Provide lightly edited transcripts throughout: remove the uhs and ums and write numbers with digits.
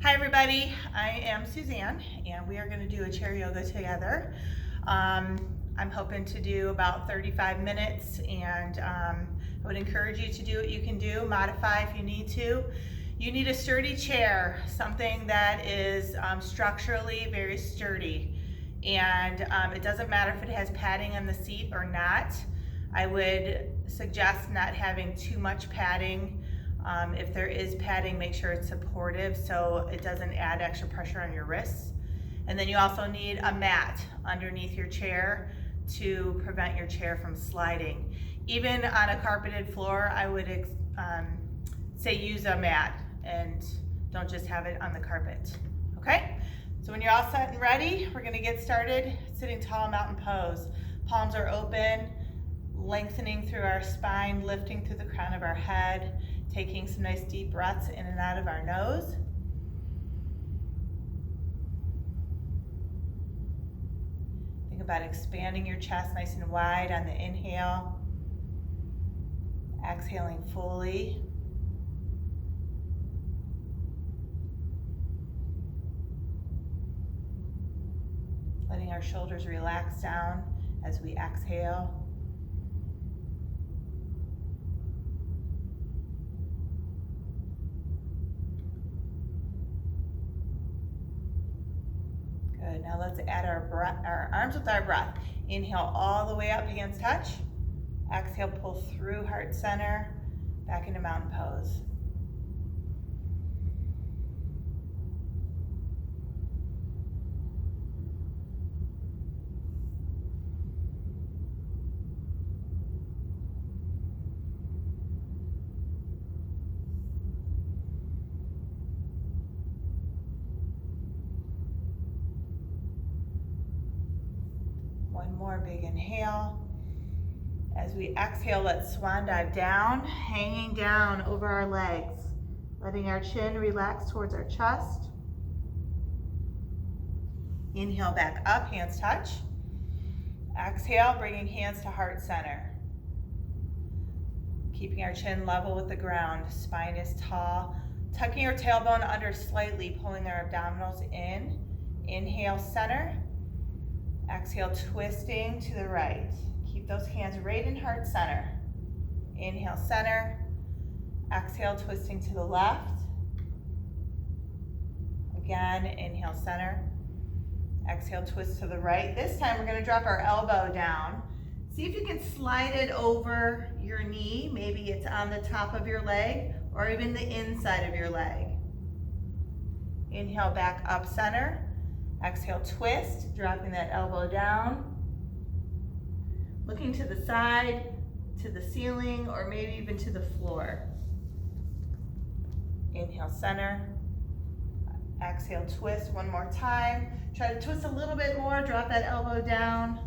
Hi everybody, I am Suzanne and we are going to do a chair yoga together. I'm hoping to do about 35 minutes and I would encourage you to do what you can do, modify if you need to. You need a sturdy chair, something that is structurally very sturdy, and it doesn't matter if it has padding on the seat or not. I would suggest not having too much padding. If there is padding, make sure it's supportive so it doesn't add extra pressure on your wrists. And then you also need a mat underneath your chair to prevent your chair from sliding. Even on a carpeted floor, I would say use a mat and don't just have it on the carpet. Okay? So when you're all set and ready, we're gonna get started. Sitting tall mountain pose. Palms are open, lengthening through our spine, lifting through the crown of our head, taking some nice deep breaths in and out of our nose. Think about expanding your chest nice and wide on the inhale. Exhaling fully. Letting our shoulders relax down as we exhale. Good. Now let's add our arms with our breath. Inhale all the way up, hands touch. Exhale, pull through heart center, back into mountain pose. One more big inhale. As we exhale, let's swan dive down, hanging down over our legs, letting our chin relax towards our chest. Inhale back up, hands touch. Exhale, bringing hands to heart center. Keeping our chin level with the ground, spine is tall. Tucking our tailbone under slightly, pulling our abdominals in. Inhale, center. Exhale, twisting to the right. Keep those hands right in heart center. Inhale, center. Exhale, twisting to the left. Again, inhale, center. Exhale, twist to the right. This time we're going to drop our elbow down. See if you can slide it over your knee. Maybe it's on the top of your leg or even the inside of your leg. Inhale, back up center. Exhale, twist, dropping that elbow down. Looking to the side, to the ceiling, or maybe even to the floor. Inhale, center. Exhale, twist one more time. Try to twist a little bit more, drop that elbow down,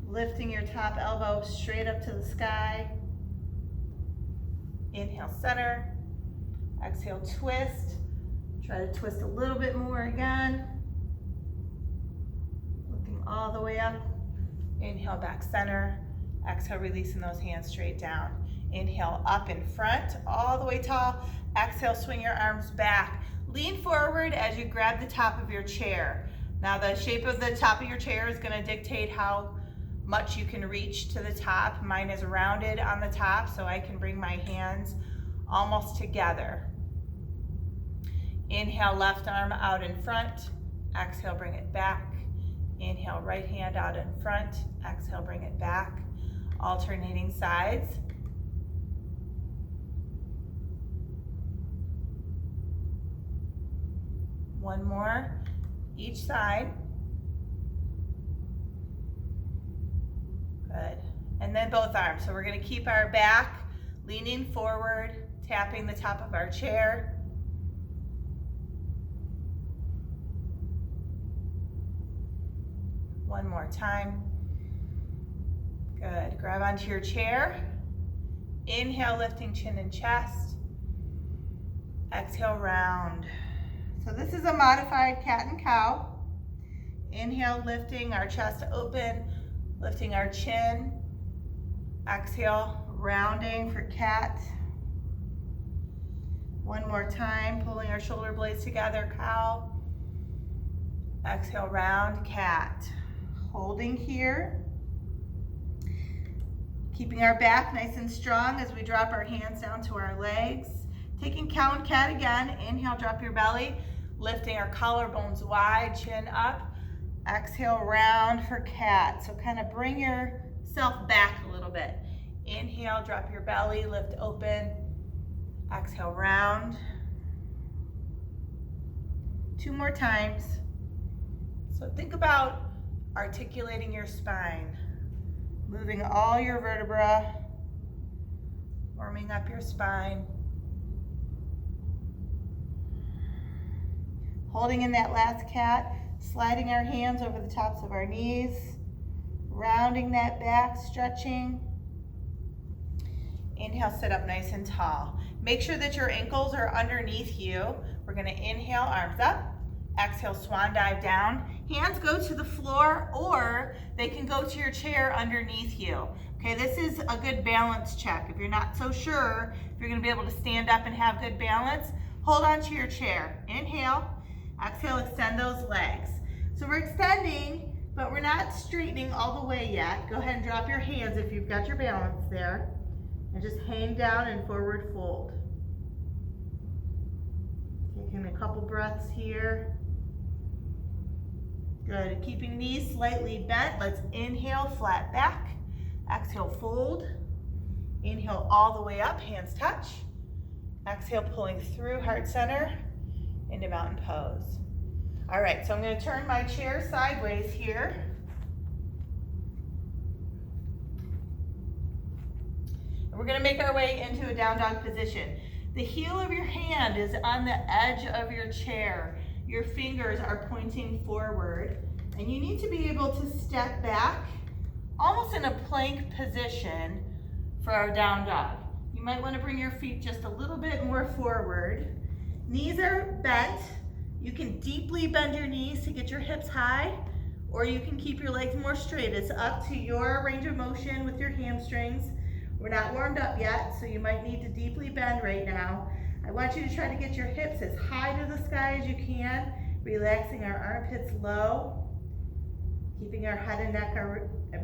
lifting your top elbow straight up to the sky. Inhale, center. Exhale, twist. Try to twist a little bit more again. All the way up. Inhale, back center. Exhale, releasing those hands straight down. Inhale, up in front, all the way tall. Exhale, swing your arms back. Lean forward as you grab the top of your chair. Now the shape of the top of your chair is going to dictate how much you can reach to the top. Mine is rounded on the top, so I can bring my hands almost together. Inhale, left arm out in front. Exhale, bring it back. Inhale, right hand out in front. Exhale, bring it back. Alternating sides. One more, each side. Good. And then both arms. So we're going to keep our back leaning forward, tapping the top of our chair. One more time. Good. Grab onto your chair. Inhale, lifting chin and chest. Exhale, round. So this is a modified cat and cow. Inhale, lifting our chest open, lifting our chin. Exhale, rounding for cat. One more time, pulling our shoulder blades together, cow. Exhale, round cat. Holding here. Keeping our back nice and strong as we drop our hands down to our legs. Taking cow and cat again. Inhale, drop your belly. Lifting our collarbones wide, chin up. Exhale, round for cat. So kind of bring yourself back a little bit. Inhale, drop your belly, lift open. Exhale, round. 2 more times. So think about articulating your spine, moving all your vertebrae, warming up your spine. Holding in that last cat, sliding our hands over the tops of our knees, rounding that back, stretching. Inhale, sit up nice and tall. Make sure that your ankles are underneath you. We're gonna inhale, arms up. Exhale, swan dive down. Hands go to the floor or they can go to your chair underneath you. Okay, this is a good balance check. If you're not so sure if you're gonna be able to stand up and have good balance, hold on to your chair. Inhale, exhale, extend those legs. So we're extending, but we're not straightening all the way yet. Go ahead and drop your hands if you've got your balance there. And just hang down and forward fold. Taking a couple breaths here. Good, keeping knees slightly bent. Let's inhale, flat back. Exhale, fold. Inhale all the way up, hands touch. Exhale, pulling through heart center into mountain pose. All right, so I'm gonna turn my chair sideways here. We're gonna make our way into a down dog position. The heel of your hand is on the edge of your chair. Your fingers are pointing forward, and you need to be able to step back, almost in a plank position for our down dog. You might wanna bring your feet just a little bit more forward. Knees are bent. You can deeply bend your knees to get your hips high, or you can keep your legs more straight. It's up to your range of motion with your hamstrings. We're not warmed up yet, so you might need to deeply bend right now. I want you to try to get your hips as high to the sky as you can, relaxing our armpits low, keeping our head and neck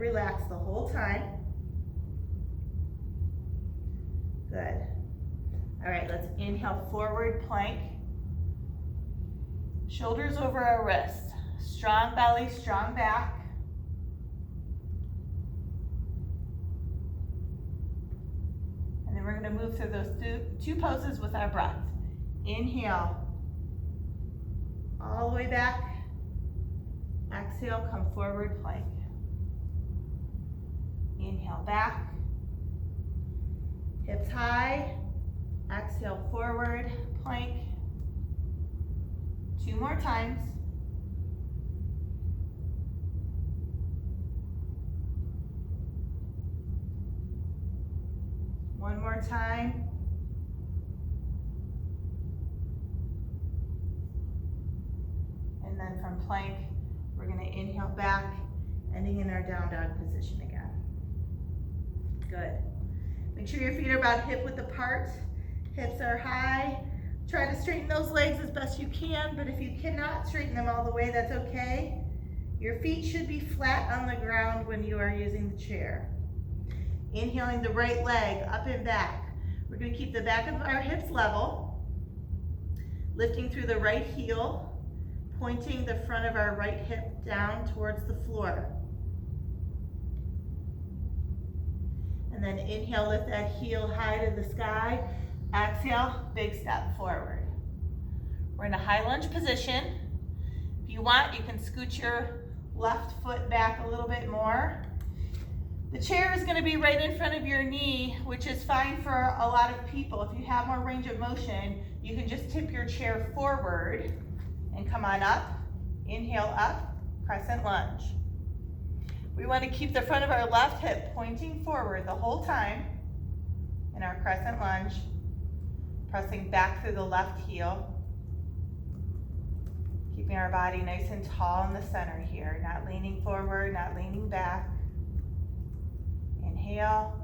relaxed the whole time. Good. All right, let's inhale, forward plank. Shoulders over our wrists. Strong belly, strong back. And then we're gonna move through those two poses with our breath. Inhale, all the way back. Exhale, come forward plank. Inhale, back. Hips high. Exhale, forward plank. 2 more times. One more time. And then from plank, we're gonna inhale back, ending in our down dog position again. Good. Make sure your feet are about hip width apart. Hips are high. Try to straighten those legs as best you can, but if you cannot straighten them all the way, that's okay. Your feet should be flat on the ground when you are using the chair. Inhaling the right leg up and back. We're going to keep the back of our hips level, lifting through the right heel, pointing the front of our right hip down towards the floor. And then inhale, lift that heel high to the sky. Exhale, big step forward. We're in a high lunge position. If you want, you can scoot your left foot back a little bit more. The chair is going to be right in front of your knee, which is fine for a lot of people. If you have more range of motion, you can just tip your chair forward and come on up. Inhale up, crescent lunge. We want to keep the front of our left hip pointing forward the whole time in our crescent lunge, pressing back through the left heel, keeping our body nice and tall in the center here, not leaning forward, not leaning back. Inhale,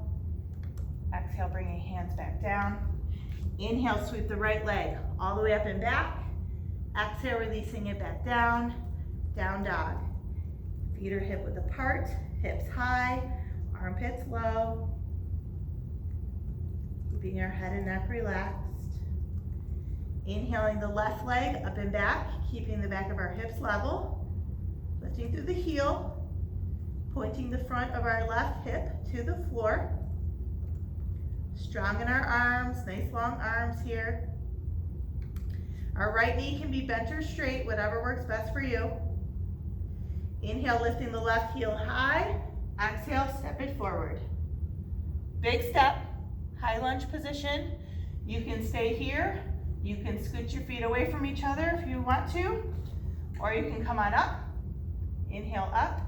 exhale, bringing hands back down. Inhale, sweep the right leg all the way up and back. Exhale, releasing it back down, down dog. Feet are hip width apart, hips high, armpits low. Keeping your head and neck relaxed. Inhaling the left leg up and back, keeping the back of our hips level. Lifting through the heel, pointing the front of our left hip to the floor. Strong in our arms, nice long arms here. Our right knee can be bent or straight, whatever works best for you. Inhale, lifting the left heel high. Exhale, step it forward. Big step, high lunge position. You can stay here. You can scoot your feet away from each other if you want to, or you can come on up. Inhale up,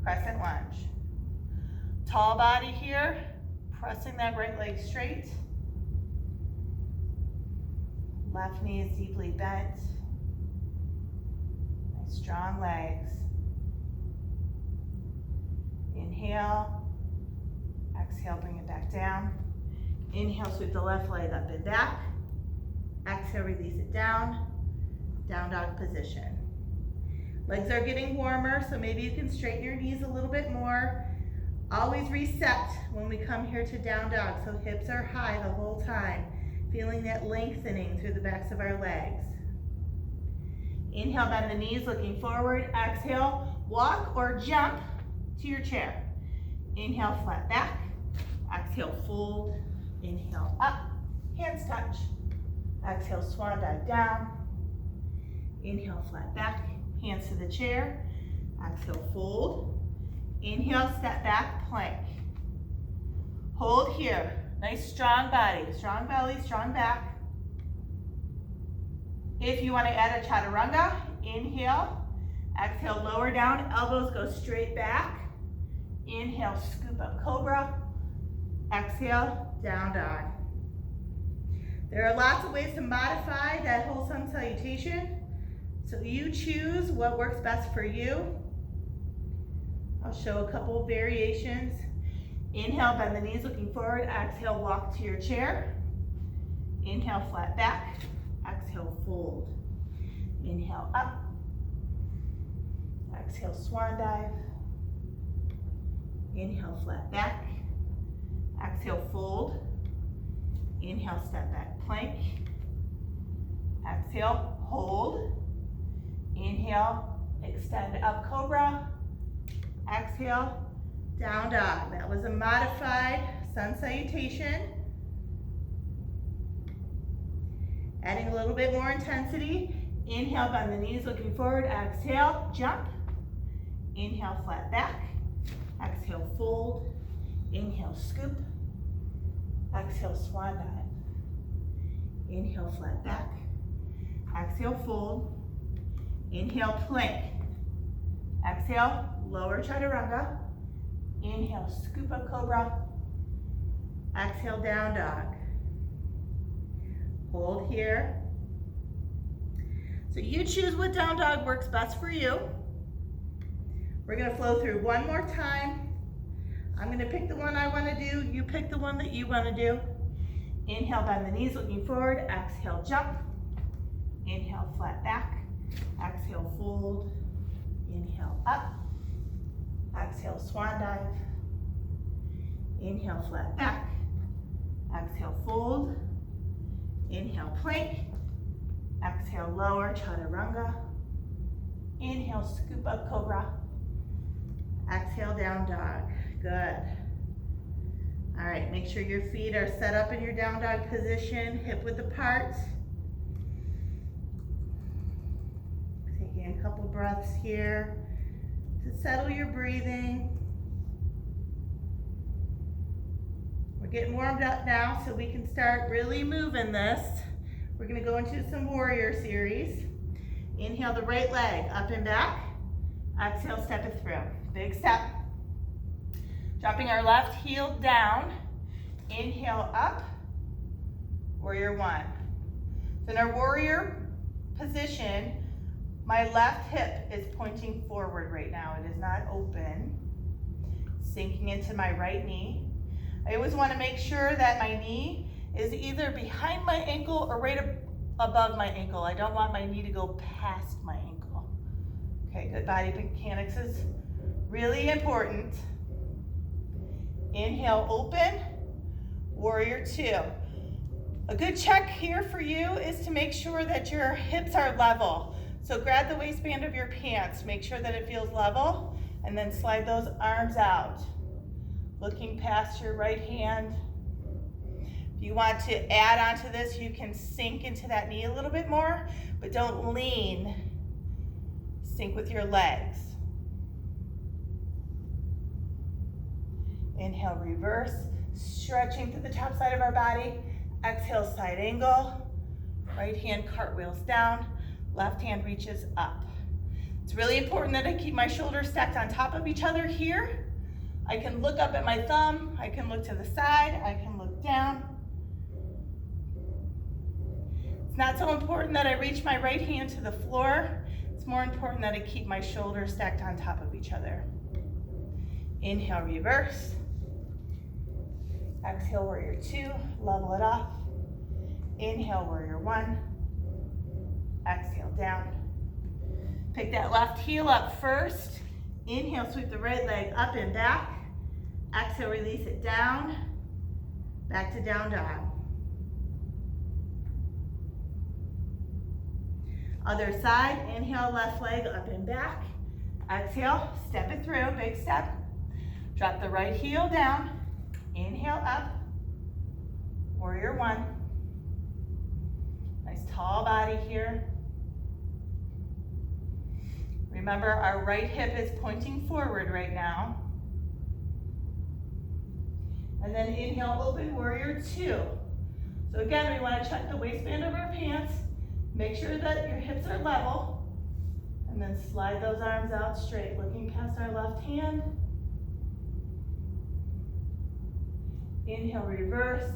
crescent lunge. Tall body here, pressing that right leg straight. Left knee is deeply bent. Nice strong legs. Inhale, exhale, bring it back down. Inhale, sweep the left leg up and back. Exhale, release it down, down dog position. Legs are getting warmer, so maybe you can straighten your knees a little bit more. Always reset when we come here to down dog, so hips are high the whole time, feeling that lengthening through the backs of our legs. Inhale, bend the knees, looking forward. Exhale, walk or jump to your chair. Inhale, flat back. Exhale, fold. Inhale, up. Hands touch. Exhale, swan dive down. Inhale, flat back. Hands to the chair. Exhale, fold. Inhale, step back, plank. Hold here. Nice strong body, strong belly, strong back. If you want to add a chaturanga, inhale. Exhale, lower down, elbows go straight back. Inhale, scoop up cobra. Exhale, down dog. There are lots of ways to modify that whole sun salutation, so you choose what works best for you. I'll show a couple of variations. Inhale, bend the knees, looking forward. Exhale, walk to your chair. Inhale, flat back. Exhale, fold. Inhale, up. Exhale, swan dive. Inhale, flat back. Exhale, fold. Inhale, step back, plank. Exhale, hold. Inhale, extend up cobra. Exhale, down dog. That was a modified sun salutation. Adding a little bit more intensity. Inhale, bend the knees, looking forward. Exhale, jump. Inhale, flat back. Exhale, fold. Inhale, scoop. Exhale, swan dive. Inhale, flat back. Exhale, fold. Inhale, plank. Exhale, lower chaturanga. Inhale, scoop up cobra. Exhale, down dog. Hold here. So you choose what down dog works best for you. We're gonna flow through one more time. I'm gonna pick the one I wanna do. You pick the one that you wanna do. Inhale, bend the knees, looking forward. Exhale, jump. Inhale, flat back. Exhale, fold. Inhale, up. Exhale, swan dive. Inhale, flat back. Exhale, fold. Inhale, plank. Exhale, lower chaturanga. Inhale, scoop up cobra. Exhale, down dog. Good. All right, make sure your feet are set up in your down dog position, hip width apart. Taking a couple breaths here to settle your breathing. We're getting warmed up now so we can start really moving this. We're gonna go into some warrior series. Inhale the right leg up and back. Exhale, step it through. Big step. Dropping our left heel down. Inhale up, warrior one. So in our warrior position, my left hip is pointing forward right now. It is not open. Sinking into my right knee. I always want to make sure that my knee is either behind my ankle or right above my ankle. I don't want my knee to go past my ankle. Okay, good body mechanics is really important. Inhale, open, warrior two. A good check here for you is to make sure that your hips are level. So grab the waistband of your pants, make sure that it feels level, and then slide those arms out. Looking past your right hand. If you want to add onto this, you can sink into that knee a little bit more, but don't lean. Sink with your legs. Inhale, reverse, stretching to the top side of our body. Exhale, side angle. Right hand cartwheels down, left hand reaches up. It's really important that I keep my shoulders stacked on top of each other here. I can look up at my thumb, I can look to the side, I can look down. It's not so important that I reach my right hand to the floor. It's more important that I keep my shoulders stacked on top of each other. Inhale, reverse. Exhale, warrior two, level it off. Inhale, warrior one. Exhale, down. Pick that left heel up first. Inhale, sweep the right leg up and back. Exhale, release it down. Back to down dog. Other side, inhale, left leg up and back. Exhale, step it through, big step. Drop the right heel down. Inhale up. Warrior one. Nice tall body here. Remember, our right hip is pointing forward right now. And then inhale, open, warrior two. So again, we want to check the waistband of our pants. Make sure that your hips are level. And then slide those arms out straight, looking past our left hand. Inhale, reverse.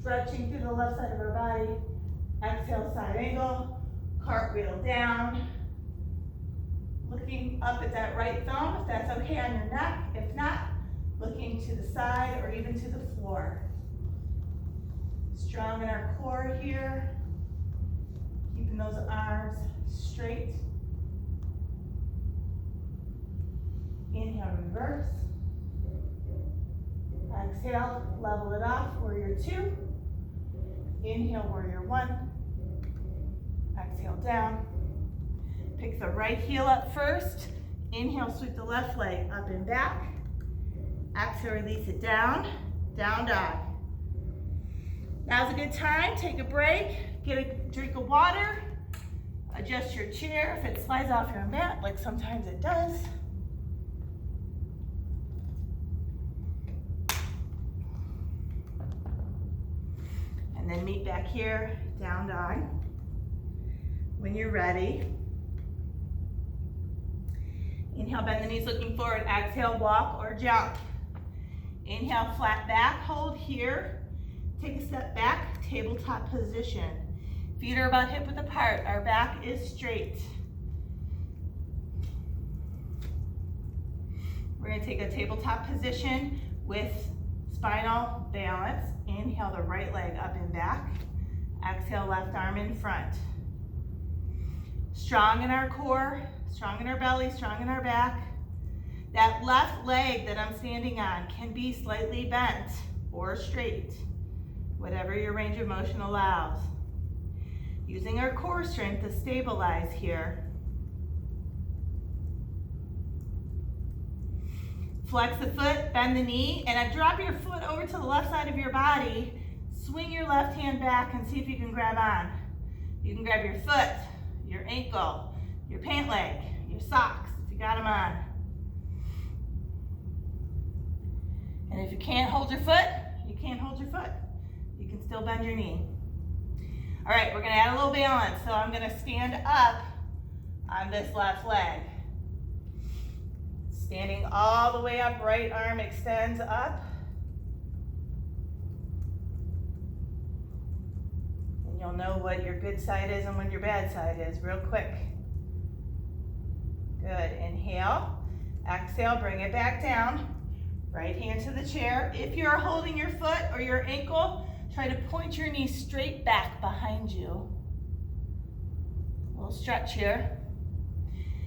Stretching through the left side of our body. Exhale, side angle. Cartwheel down. Looking up at that right thumb, if that's okay on your neck. If not, looking to the side or even to the floor. Strong in our core here. Keeping those arms straight. Inhale, reverse. Exhale, level it off, warrior two. Inhale, warrior one. Exhale, down. Pick the right heel up first. Inhale, sweep the left leg up and back. Exhale, release it down. Down dog. Now's a good time. Take a break. Get a drink of water. Adjust your chair if it slides off your mat, like sometimes it does. And then meet back here, down dog. When you're ready, inhale, bend the knees looking forward. Exhale, walk or jump. Inhale, flat back, hold here. Take a step back, tabletop position. Feet are about hip width apart. Our back is straight. We're gonna take a tabletop position with spinal balance. Inhale the right leg up and back. Exhale, left arm in front. Strong in our core, strong in our belly, strong in our back. That left leg that I'm standing on can be slightly bent or straight, whatever your range of motion allows. Using our core strength to stabilize here. Flex the foot, bend the knee, and drop your foot over to the left side of your body. Swing your left hand back and see if you can grab on. You can grab your foot, your ankle, your pant leg, your socks, if you got them on. And if you can't hold your foot, you can't hold your foot. You can still bend your knee. All right, we're gonna add a little balance. So I'm gonna stand up on this left leg. Standing all the way up, right arm extends up. And you'll know what your good side is and what your bad side is real quick. Good, inhale. Exhale, bring it back down. Right hand to the chair. If you're holding your foot or your ankle, Try to point your knee straight back behind you. A little stretch here.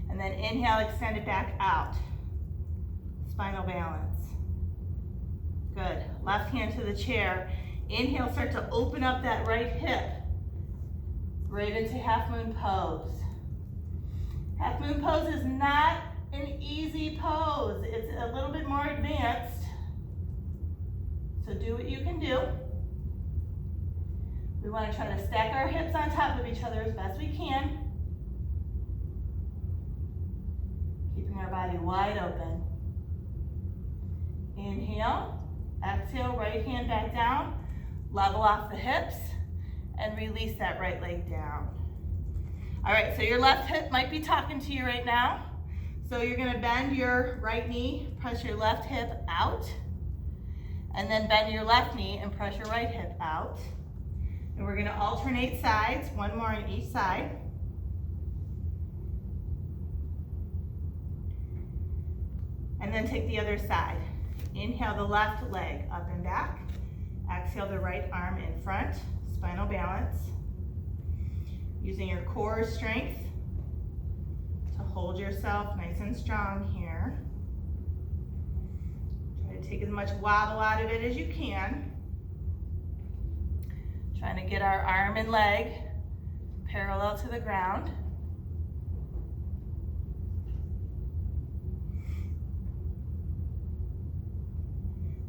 And then inhale, extend it back out. Spinal balance. Good. Left hand to the chair. Inhale, start to open up that right hip. Right into half moon pose. Half moon pose is not an easy pose. It's a little bit more advanced. So do what you can do. We want to try to stack our hips on top of each other as best we can. Keeping our body wide open. Inhale, exhale, right hand back down, level off the hips, and release that right leg down. All right, so your left hip might be talking to you right now. So you're gonna bend your right knee, press your left hip out, and then bend your left knee and press your right hip out. And we're gonna alternate sides, one more on each side. And then take the other side. Inhale the left leg up and back. Exhale the right arm in front, spinal balance. Using your core strength to hold yourself nice and strong here. Try to take as much wobble out of it as you can. Trying to get our arm and leg parallel to the ground.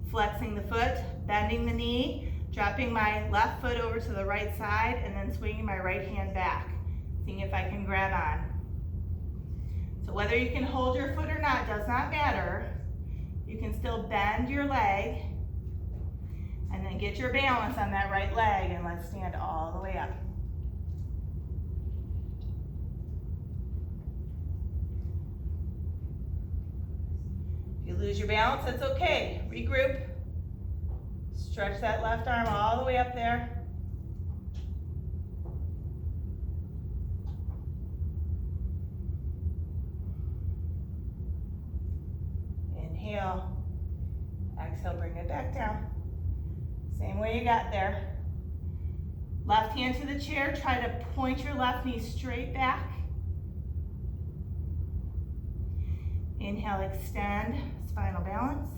Flexing the foot, bending the knee, dropping my left foot over to the right side, and then swinging my right hand back, seeing if I can grab on. So whether you can hold your foot or not does not matter. You can still bend your leg, and then get your balance on that right leg, and let's stand all the way up. If you lose your balance, that's okay. Regroup. Stretch that left arm all the way up there. Inhale. Exhale, bring it back down. Same way you got there. Left hand to the chair. Try to point your left knee straight back. Inhale, extend, spinal balance.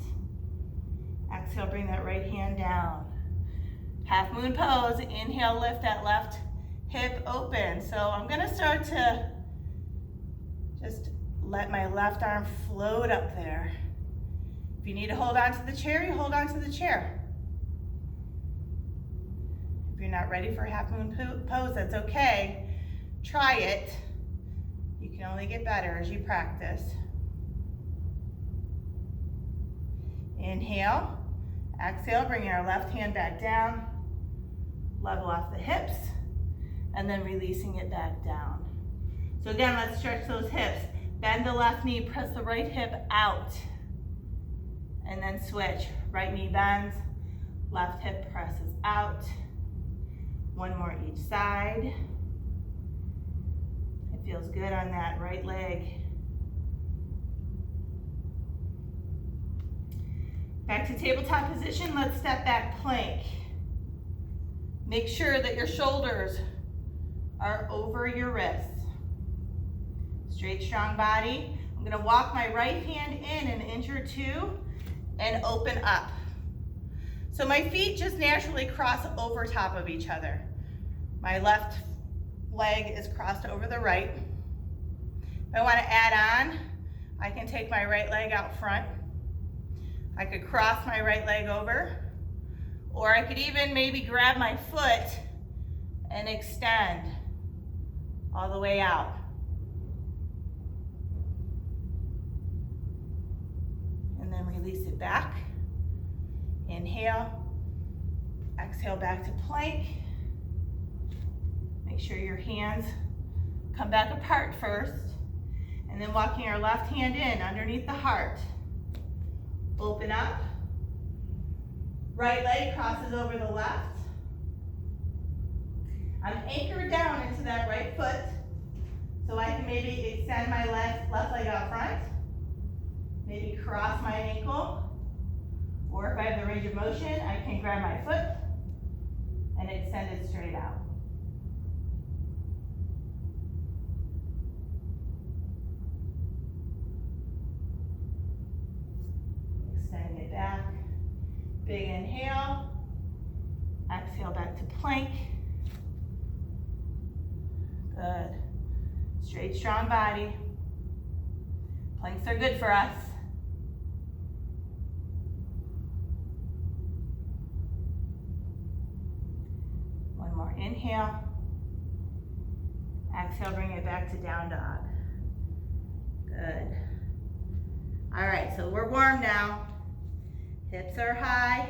Exhale, bring that right hand down. Half moon pose. Inhale, lift that left hip open. So I'm gonna start to just let my left arm float up there. If you need to hold on to the chair, you hold on to the chair. If you're not ready for half moon pose, that's okay. Try it. You can only get better as you practice. Inhale, exhale, bringing our left hand back down, level off the hips, and then releasing it back down. So again, let's stretch those hips. Bend the left knee, press the right hip out, and then switch. Right knee bends, left hip presses out. One more each side. It feels good on that right leg. Back to tabletop position, let's step back plank. Make sure that your shoulders are over your wrists. Straight, strong body. I'm gonna walk my right hand in an inch or two and open up. So my feet just naturally cross over top of each other. My left leg is crossed over the right. If I wanna add on, I can take my right leg out front. I could cross my right leg over, or I could even maybe grab my foot and extend all the way out. And then release it back. Inhale, exhale back to plank. Make sure your hands come back apart first, and then walking our left hand in underneath the heart. Open up. Right leg crosses over the left. I'm anchored down into that right foot, so I can maybe extend my left leg out front, maybe cross my ankle, or if I have the range of motion, I can grab my foot and extend it straight out. Extending it back. Big inhale. Exhale back to plank. Good. Straight, strong body. Planks are good for us. One more inhale. Exhale, bring it back to down dog. Good. All right, so we're warm now. Hips are high,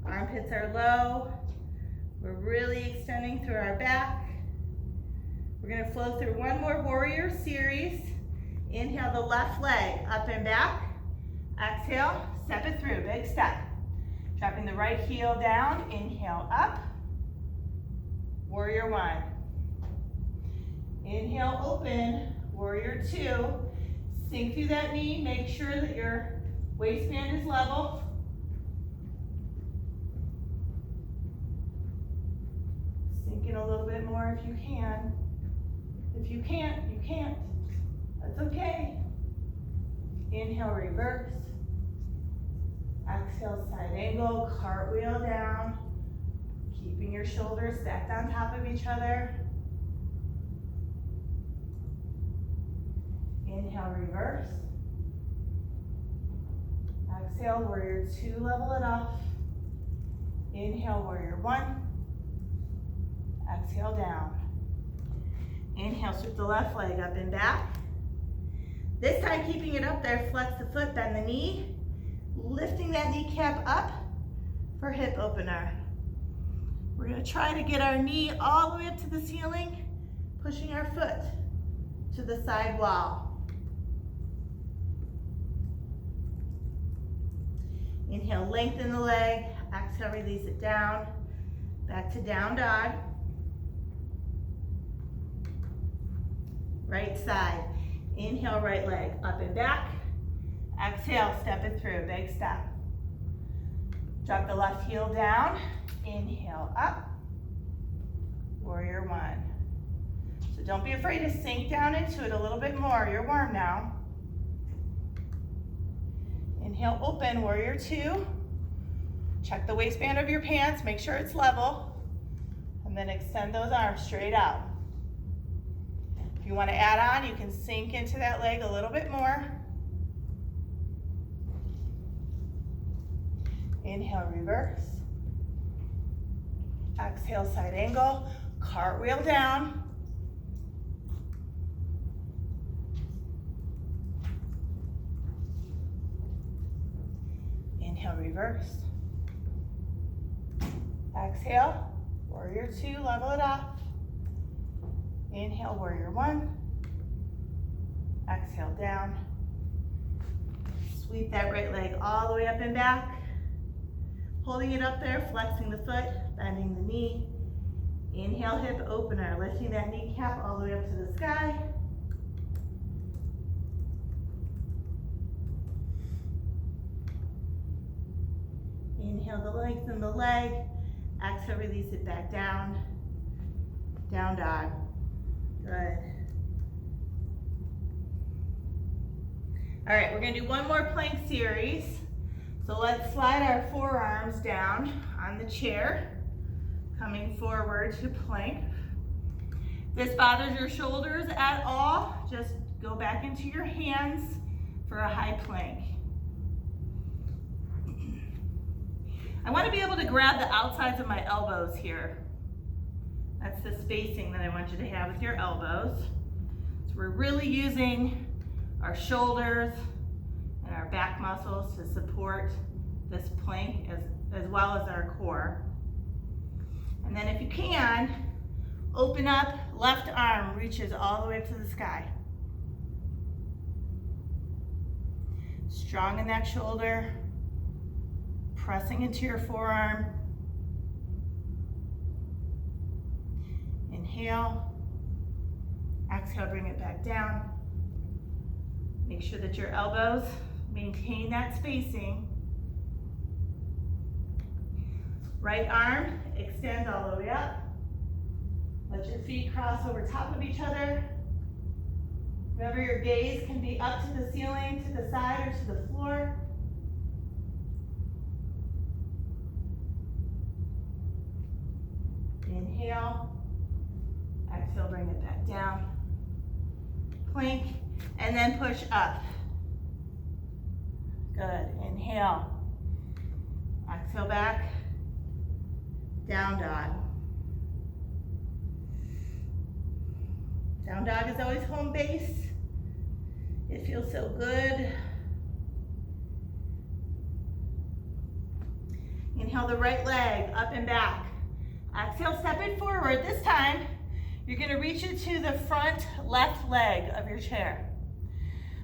armpits are low. We're really extending through our back. We're gonna flow through one more warrior series. Inhale the left leg up and back. Exhale, step it through, big step. Dropping the right heel down, inhale up. Warrior one. Inhale, open, warrior two. Sink through that knee, make sure that your waistband is level. Sink in a little bit more if you can. If you can't, you can't. That's okay. Inhale, reverse. Exhale, side angle, cartwheel down. Keeping your shoulders stacked on top of each other. Inhale, reverse. Exhale, warrior two, level it off. Inhale, warrior one. Exhale, down. Inhale, sweep the left leg up and back. This time, keeping it up there, flex the foot, bend the knee. Lifting that kneecap up for hip opener. We're gonna try to get our knee all the way up to the ceiling, pushing our foot to the side wall. Inhale, lengthen the leg. Exhale, release it down. Back to down dog. Right side. Inhale, right leg up and back. Exhale, step it through, big step. Drop the left heel down. Inhale, up. Warrior one. So don't be afraid to sink down into it a little bit more. You're warm now. Inhale, open, warrior two. Check the waistband of your pants, make sure it's level. And then extend those arms straight out. If you want to add on, you can sink into that leg a little bit more. Inhale, reverse. Exhale, side angle, cartwheel down. Inhale, reverse. Exhale, warrior two, level it off. Inhale, warrior one. Exhale, down. Sweep that right leg all the way up and back. Holding it up there, flexing the foot, bending the knee. Inhale, hip opener, lifting that kneecap all the way up to the sky. Inhale to lengthen the leg. Exhale, release it back down. Down dog. Good. All right, we're gonna do one more plank series. So let's slide our forearms down on the chair, coming forward to plank. If this bothers your shoulders at all, just go back into your hands for a high plank. I want to be able to grab the outsides of my elbows here. That's the spacing that I want you to have with your elbows. So we're really using our shoulders and our back muscles to support this plank as well as our core. And then if you can, open up, left arm reaches all the way up to the sky. Strong in that shoulder, pressing into your forearm. Inhale, exhale, bring it back down. Make sure that your elbows maintain that spacing. Right arm extends all the way up. Let your feet cross over top of each other. Remember, your gaze can be up to the ceiling, to the side, or to the floor. Inhale. Exhale, bring it back down. Plank, and then push up. Good. Inhale. Exhale back. Down dog. Down dog is always home base. It feels so good. Inhale the right leg up and back. Exhale, step it forward. This time, you're gonna reach it to the front left leg of your chair.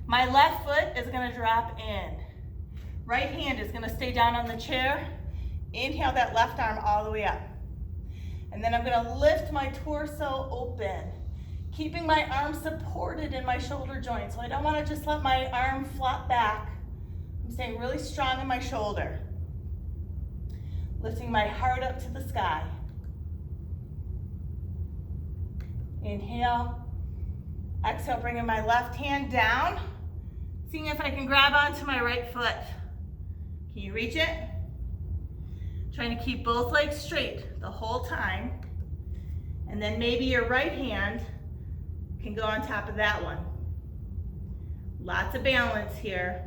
My left foot is gonna drop in. Right hand is gonna stay down on the chair. Inhale that left arm all the way up. And then I'm gonna lift my torso open, keeping my arms supported in my shoulder joint. So I don't wanna just let my arm flop back. I'm staying really strong in my shoulder. Lifting my heart up to the sky. Inhale. Exhale, bringing my left hand down. Seeing if I can grab onto my right foot. Can you reach it? Trying to keep both legs straight the whole time. And then maybe your right hand can go on top of that one. Lots of balance here.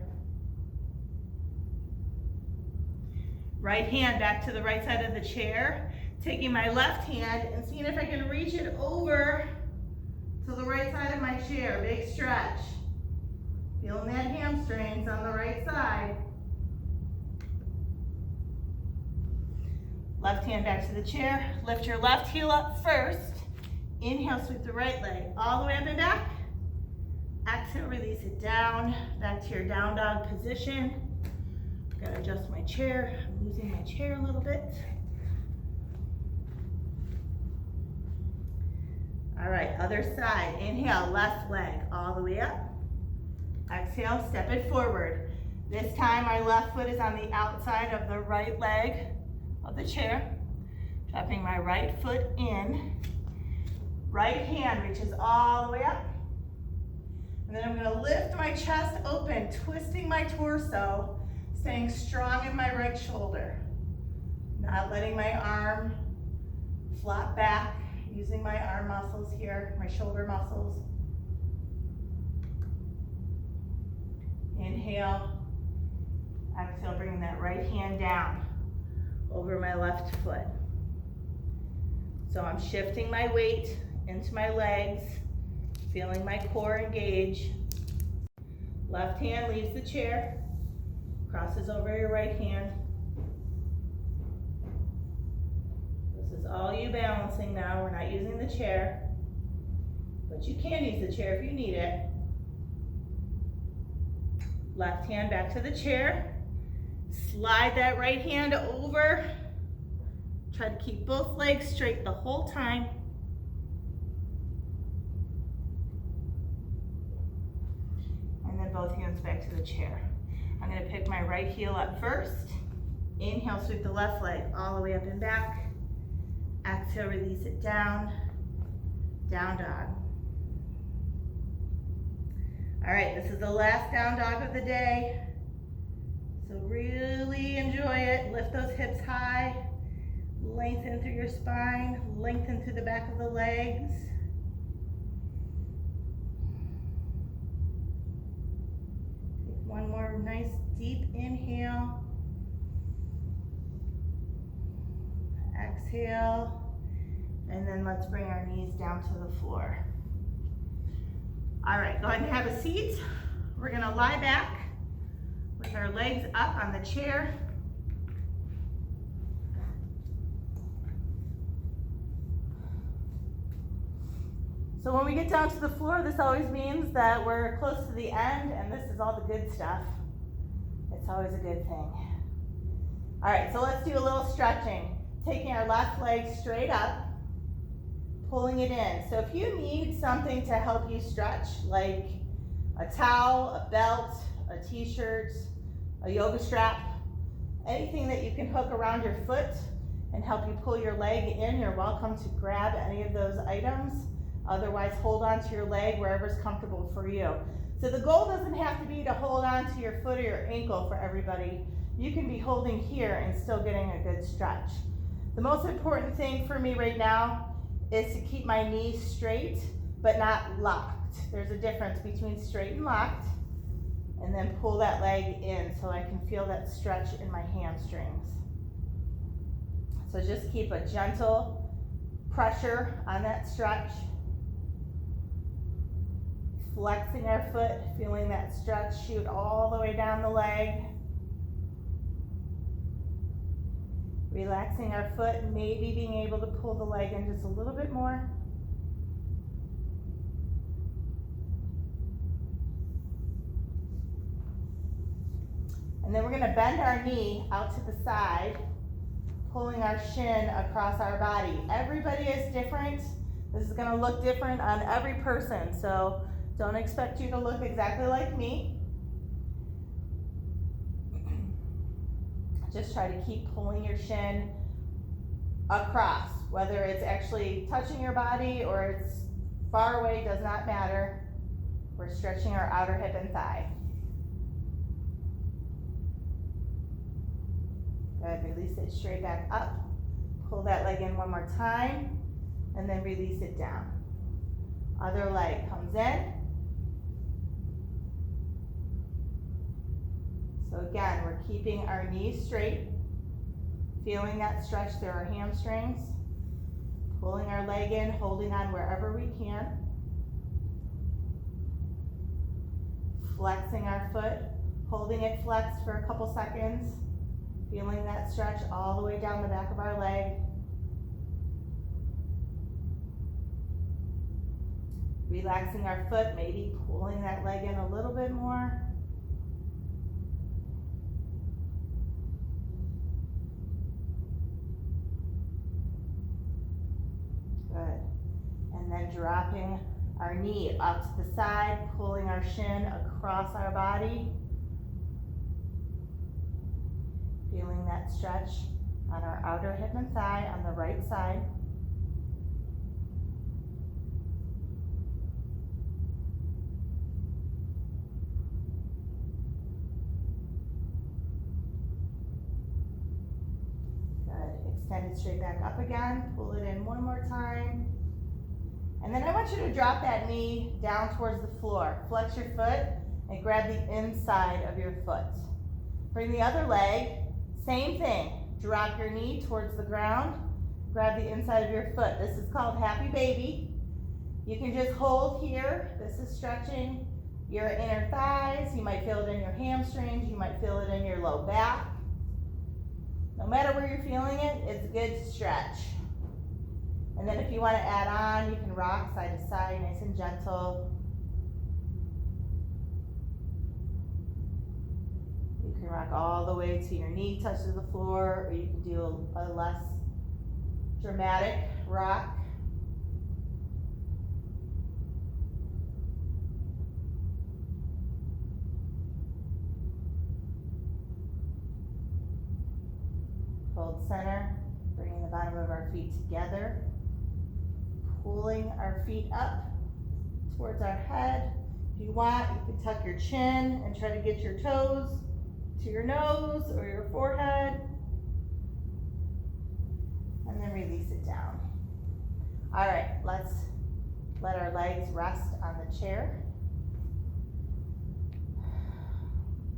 Right hand back to the right side of the chair. Taking my left hand and seeing if I can reach it over to the right side of my chair. Big stretch. Feeling that hamstrings on the right side. Left hand back to the chair. Lift your left heel up first. Inhale, sweep the right leg all the way up and back. Exhale, release it down. Back to your down dog position. Gotta adjust my chair. I'm losing my chair a little bit. All right, other side. Inhale, left leg all the way up. Exhale, step it forward. This time my left foot is on the outside of the right leg of the chair. Dropping my right foot in. Right hand reaches all the way up. And then I'm gonna lift my chest open, twisting my torso, staying strong in my right shoulder. Not letting my arm flop back, using my arm muscles here, my shoulder muscles. Inhale. Exhale, bringing that right hand down over my left foot. So I'm shifting my weight into my legs, feeling my core engage. Left hand leaves the chair, crosses over your right hand. This is all you balancing now. We're not using the chair, but you can use the chair if you need it. Left hand back to the chair. Slide that right hand over. Try to keep both legs straight the whole time. And then both hands back to the chair. I'm gonna pick my right heel up first. Inhale, sweep the left leg all the way up and back. Exhale, release it down. Down dog. All right, this is the last down dog of the day. So really enjoy it. Lift those hips high. Lengthen through your spine. Lengthen through the back of the legs. Take one more nice deep inhale. Exhale. And then let's bring our knees down to the floor. All right, go ahead and have a seat. We're gonna lie back with our legs up on the chair. So when we get down to the floor, this always means that we're close to the end and this is all the good stuff. It's always a good thing. All right, so let's do a little stretching. Taking our left leg straight up, pulling it in. So if you need something to help you stretch, like a towel, a belt, a t-shirt, a yoga strap, anything that you can hook around your foot, and help you pull your leg in. You're welcome to grab any of those items. Otherwise, hold on to your leg wherever's comfortable for you. So the goal doesn't have to be to hold on to your foot or your ankle for everybody. You can be holding here and still getting a good stretch. The most important thing for me right now is to keep my knees straight, but not locked. There's a difference between straight and locked. And then pull that leg in so I can feel that stretch in my hamstrings. So just keep a gentle pressure on that stretch. Flexing our foot, feeling that stretch shoot all the way down the leg. Relaxing our foot, maybe being able to pull the leg in just a little bit more. And then we're going to bend our knee out to the side, pulling our shin across our body. Everybody is different. This is going to look different on every person, so don't expect you to look exactly like me. Just try to keep pulling your shin across, whether it's actually touching your body or it's far away, does not matter. We're stretching our outer hip and thigh. Good, release it straight back up. Pull that leg in one more time, and then release it down. Other leg comes in. So again, we're keeping our knees straight, feeling that stretch through our hamstrings, pulling our leg in, holding on wherever we can, flexing our foot, holding it flexed for a couple seconds, feeling that stretch all the way down the back of our leg. Relaxing our foot, maybe pulling that leg in a little bit more. Good. And then dropping our knee out to the side, pulling our shin across our body. Feeling that stretch on our outer hip and thigh on the right side. Extend it straight back up again, pull it in one more time. And then I want you to drop that knee down towards the floor. Flex your foot and grab the inside of your foot. Bring the other leg, same thing. Drop your knee towards the ground, grab the inside of your foot. This is called happy baby. You can just hold here. This is stretching your inner thighs. You might feel it in your hamstrings. You might feel it in your low back. No matter where you're feeling it, it's good to stretch. And then if you want to add on, you can rock side to side, nice and gentle. You can rock all the way to your knee touches the floor, or you can do a less dramatic rock. Hold center, bringing the bottom of our feet together, pulling our feet up towards our head. If you want, you can tuck your chin and try to get your toes to your nose or your forehead, and then release it down. All right, let's let our legs rest on the chair.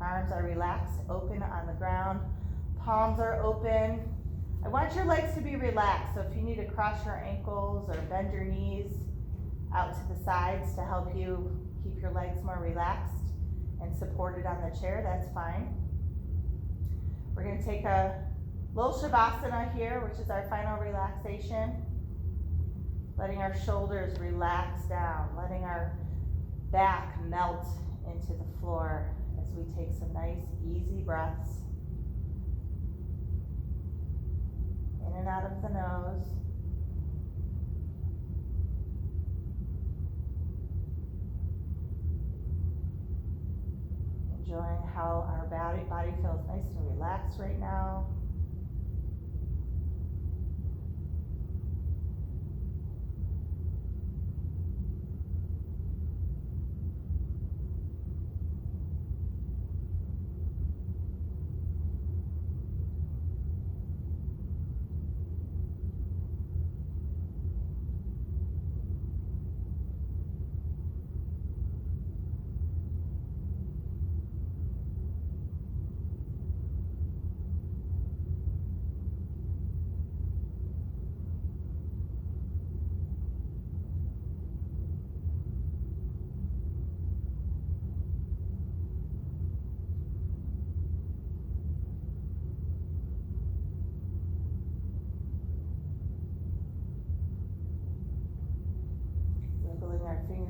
Arms are relaxed, open on the ground. Palms are open. I want your legs to be relaxed, so if you need to cross your ankles or bend your knees out to the sides to help you keep your legs more relaxed and supported on the chair, that's fine. We're going to take a little Shavasana here, which is our final relaxation. Letting our shoulders relax down, letting our back melt into the floor as we take some nice, easy breaths. In and out of the nose. Enjoying how our body feels nice and relaxed right now.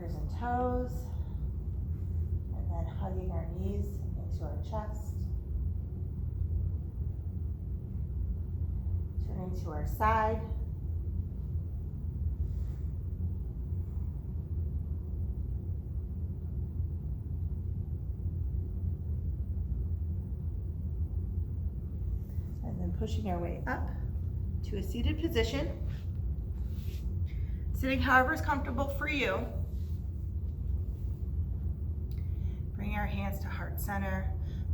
fingers and toes, and then hugging our knees into our chest. Turning to our side. And then pushing our way up to a seated position. Sitting however is comfortable for you. Bring our hands to heart center,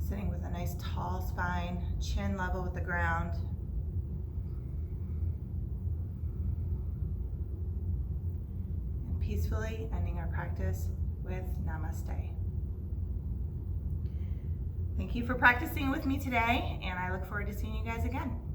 sitting with a nice tall spine, chin level with the ground. And peacefully ending our practice with Namaste. Thank you for practicing with me today, and I look forward to seeing you guys again.